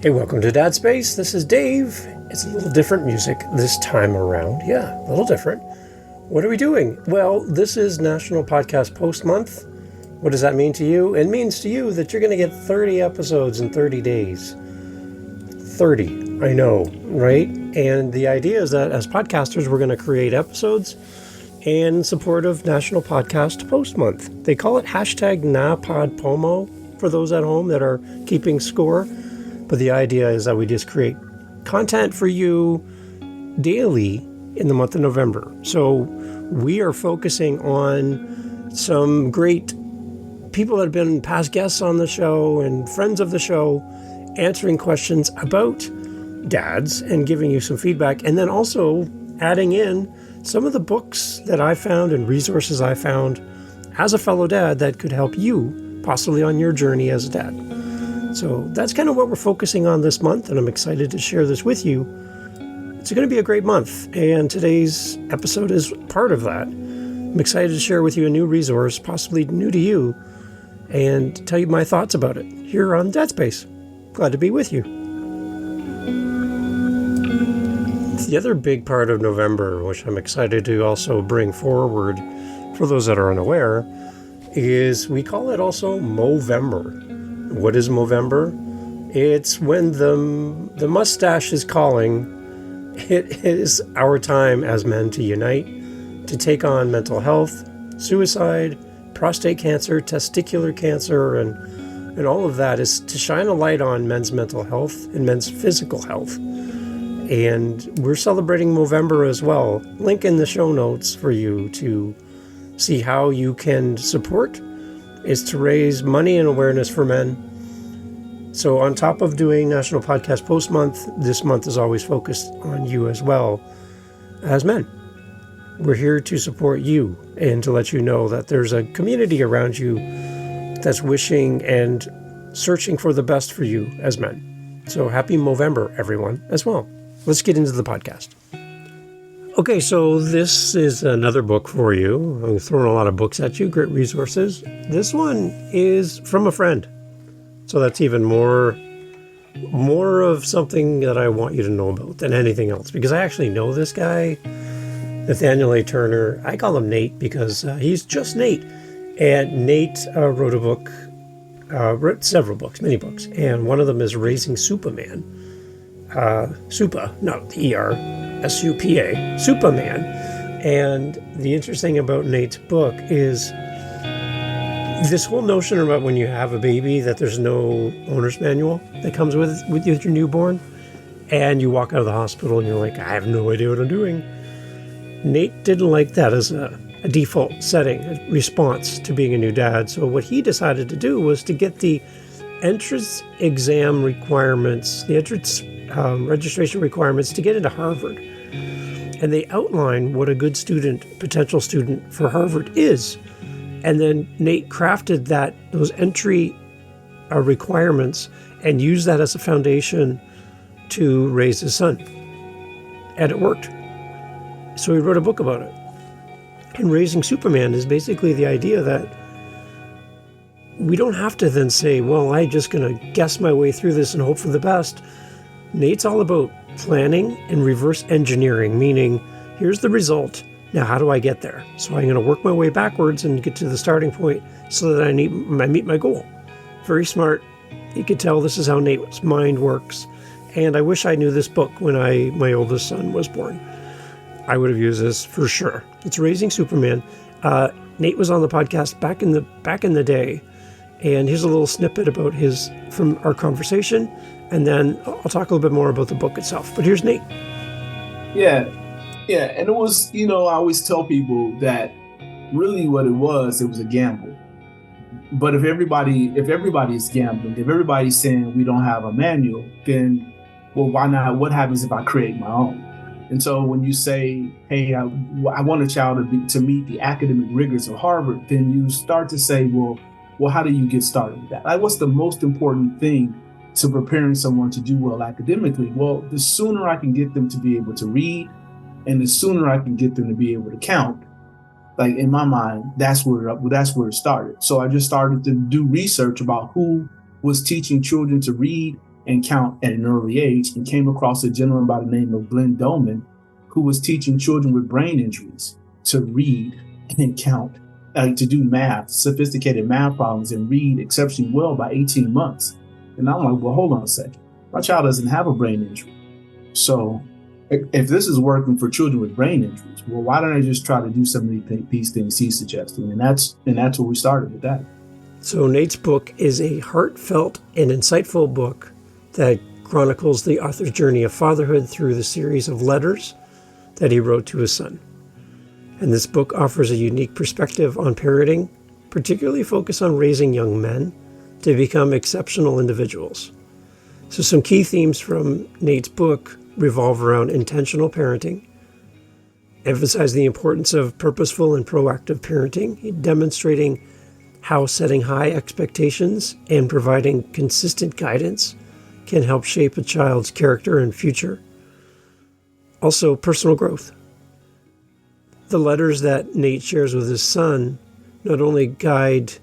Hey, welcome to Dad Space. This is Dave. It's a little different music this time around. Yeah, a little different. What are we doing? Well, this is National Podcast Post Month. What does that mean to you? It means to you that you're going to get 30 episodes in 30 days. 30, I know, right? And the idea is that as podcasters, we're going to create episodes in support of National Podcast Post Month. They call it hashtag #NaPodPomo for those at home that are keeping score. But the idea is that we just create content for you daily in the month of November. So we are focusing on some great people that have been past guests on the show and friends of the show, answering questions about dads and giving you some feedback. And then also adding in some of the books that I found and resources I found as a fellow dad that could help you possibly on your journey as a dad. So that's kind of what we're focusing on this month, and I'm excited to share this with you. It's going to be a great month, and today's episode is part of that. I'm excited to share with you a new resource, possibly new to you, and tell you my thoughts about it here on Dad Space. Glad to be with you. The other big part of November, which I'm excited to also bring forward for those that are unaware, is we call it also Movember. What is Movember? It's when the mustache is calling. It is our time as men to unite, to take on mental health, suicide, prostate cancer, testicular cancer, and all of that is to shine a light on men's mental health and men's physical health. And we're celebrating Movember as well. Link in the show notes for you to see how you can support is to raise money and awareness for men. So on top of doing National Podcast Post Month, this month is always focused on you as well as men. We're here to support you and to let you know that there's a community around you that's wishing and searching for the best for you as men. So happy Movember, everyone, as well. Let's get into the podcast. Okay, so this is another book for you. I'm throwing a lot of books at you, great resources. This one is from a friend. So that's even more of something that I want you to know about than anything else. Because I actually know this guy, Nathaniel A. Turner. I call him Nate because he's just Nate. And Nate wrote a book, wrote several books, many books. And one of them is Raising Supaman. Supa, not the E-R. S-U-P-A, Supaman. And the interesting about Nate's book is this whole notion about when you have a baby that there's no owner's manual that comes with your newborn, and you walk out of the hospital and you're like, I have no idea what I'm doing. Nate didn't like that as a default setting, a response to being a new dad. So what he decided to do was to get the entrance exam requirements, the entrance registration requirements to get into Harvard. And they outline what a good student, potential student for Harvard is. And then Nate crafted those entry requirements and used that as a foundation to raise his son. And it worked. So he wrote a book about it. And Raising Supaman is basically the idea that we don't have to then say, well, I'm just going to guess my way through this and hope for the best. Nate's all about planning and reverse engineering, meaning here's the result. Now, how do I get there? So I'm going to work my way backwards and get to the starting point so that I meet my goal. Very smart. You could tell this is how Nate's mind works. And I wish I knew this book when my oldest son was born. I would have used this for sure. It's Raising Supaman. Nate was on the podcast back in the day. And here's a little snippet about from our conversation. And then I'll talk a little bit more about the book itself. But here's Nate. Yeah. And it was, I always tell people that really what it was a gamble. But if everybody's gambling, if everybody's saying we don't have a manual, then, well, why not? What happens if I create my own? And so when you say, hey, I want a child to meet the academic rigors of Harvard, then you start to say, well, how do you get started with that? Like, what's the most important thing to preparing someone to do well academically? Well, the sooner I can get them to be able to read, and the sooner I can get them to be able to count, like in my mind, that's where it started. So I just started to do research about who was teaching children to read and count at an early age, and came across a gentleman by the name of Glenn Doman, who was teaching children with brain injuries to read and count, to do math, sophisticated math problems, and read exceptionally well by 18 months. And I'm like, well, hold on a second. My child doesn't have a brain injury. So if this is working for children with brain injuries, well, why don't I just try to do some of these things he's suggesting? And that's where we started with that. So Nate's book is a heartfelt and insightful book that chronicles the author's journey of fatherhood through the series of letters that he wrote to his son. And this book offers a unique perspective on parenting, particularly focused on raising young men to become exceptional individuals. So some key themes from Nate's book revolve around intentional parenting, emphasize the importance of purposeful and proactive parenting, demonstrating how setting high expectations and providing consistent guidance can help shape a child's character and future. Also, personal growth. The letters that Nate shares with his son not only guide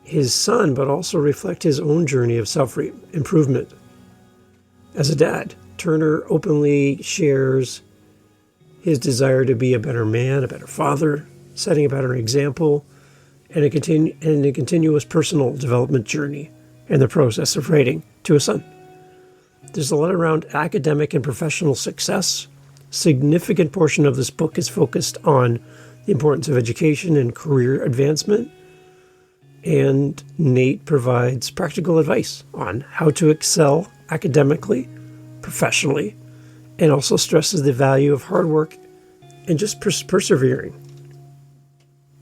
his son, but also reflect his own journey of self-improvement. As a dad, Turner openly shares his desire to be a better man, a better father, setting a better example, and a continuous personal development journey in the process of writing to a son. There's a lot around academic and professional success. Significant portion of this book is focused on the importance of education and career advancement. And Nate provides practical advice on how to excel academically, professionally, and also stresses the value of hard work and just persevering.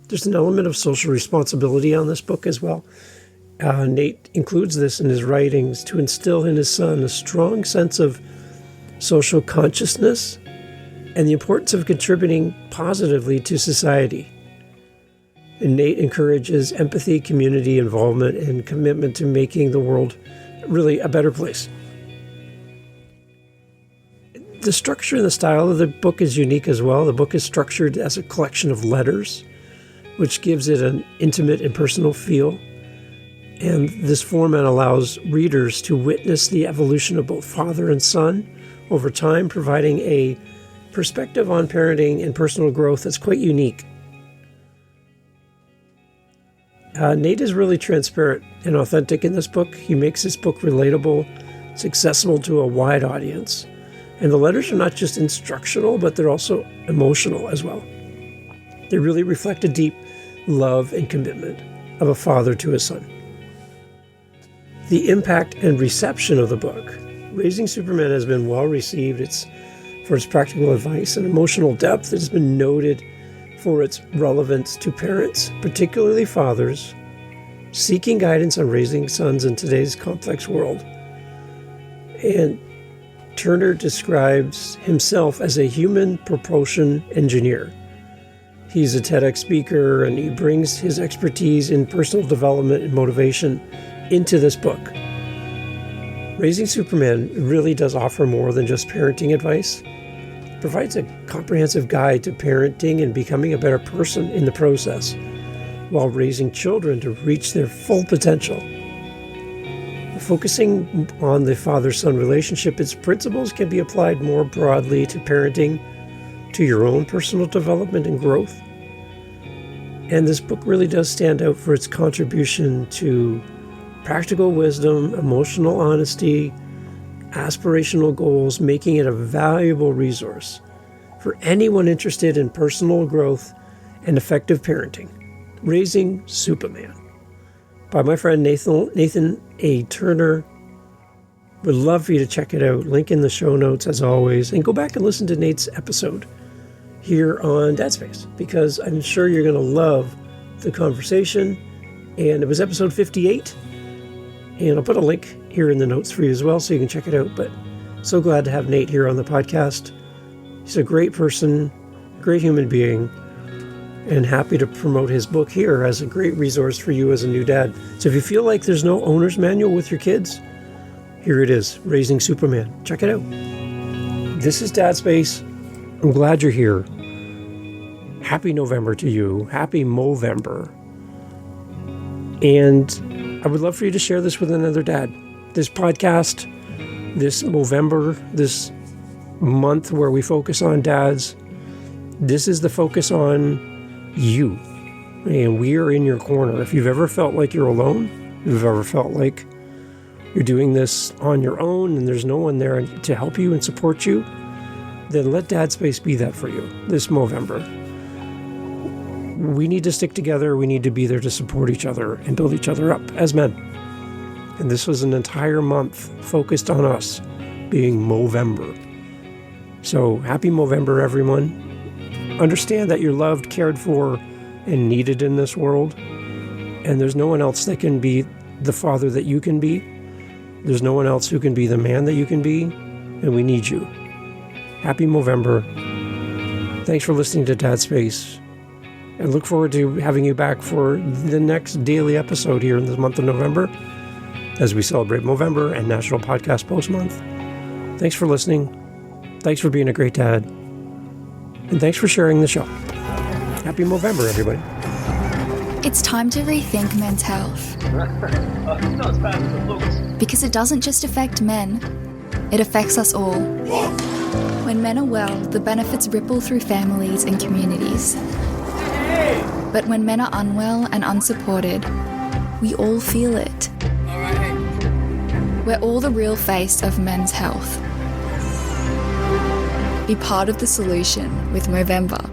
There's an element of social responsibility on this book as well. Nate includes this in his writings to instill in his son a strong sense of social consciousness and the importance of contributing positively to society. And Nate encourages empathy, community involvement, and commitment to making the world really a better place. The structure and the style of the book is unique as well. The book is structured as a collection of letters, which gives it an intimate and personal feel. And this format allows readers to witness the evolution of both father and son over time, providing a perspective on parenting and personal growth that's quite unique. Nate is really transparent and authentic in this book. He makes this book relatable. It's accessible to a wide audience. And the letters are not just instructional, but they're also emotional as well. They really reflect a deep love and commitment of a father to his son. The impact and reception of the book. Raising Supaman has been well received. For its practical advice and emotional depth. It has been noted for its relevance to parents, particularly fathers, seeking guidance on raising sons in today's complex world. And Turner describes himself as a human propulsion engineer. He's a TEDx speaker, and he brings his expertise in personal development and motivation into this book. Raising Supaman really does offer more than just parenting advice. It provides a comprehensive guide to parenting and becoming a better person in the process, while raising children to reach their full potential. Focusing on the father-son relationship, its principles can be applied more broadly to parenting, to your own personal development and growth. And this book really does stand out for its contribution to practical wisdom, emotional honesty, aspirational goals, making it a valuable resource for anyone interested in personal growth and effective parenting. Raising Supaman by my friend Nathan A. Turner. Would love for you to check it out. Link in the show notes as always. And go back and listen to Nate's episode here on Dad Space, because I'm sure you're going to love the conversation. And it was episode 58. And I'll put a link here in the notes for you as well so you can check it out. But so glad to have Nate here on the podcast. He's a great person, great human being, and happy to promote his book here as a great resource for you as a new dad. So if you feel like there's no owner's manual with your kids, here it is, Raising Supaman. Check it out. This is Dad Space. I'm glad you're here. Happy November to you. Happy Movember. And I would love for you to share this with another dad. This podcast, this Movember, this month where we focus on dads, this is the focus on you. And we are in your corner. If you've ever felt like you're alone, if you've ever felt like you're doing this on your own and there's no one there to help you and support you, then let Dad Space be that for you this Movember. We need to stick together. We need to be there to support each other and build each other up as men. And this was an entire month focused on us being Movember. So happy Movember, everyone. Understand that you're loved, cared for, and needed in this world. And there's no one else that can be the father that you can be. There's no one else who can be the man that you can be. And we need you. Happy Movember. Thanks for listening to Dad Space. And look forward to having you back for the next daily episode here in the month of November as we celebrate Movember and National Podcast Post Month. Thanks for listening. Thanks for being a great dad. And thanks for sharing the show. Happy Movember, everybody. It's time to rethink men's health. Because it doesn't just affect men, it affects us all. When men are well, the benefits ripple through families and communities. But when men are unwell and unsupported, we all feel it. We're all the real face of men's health. Be part of the solution with Movember.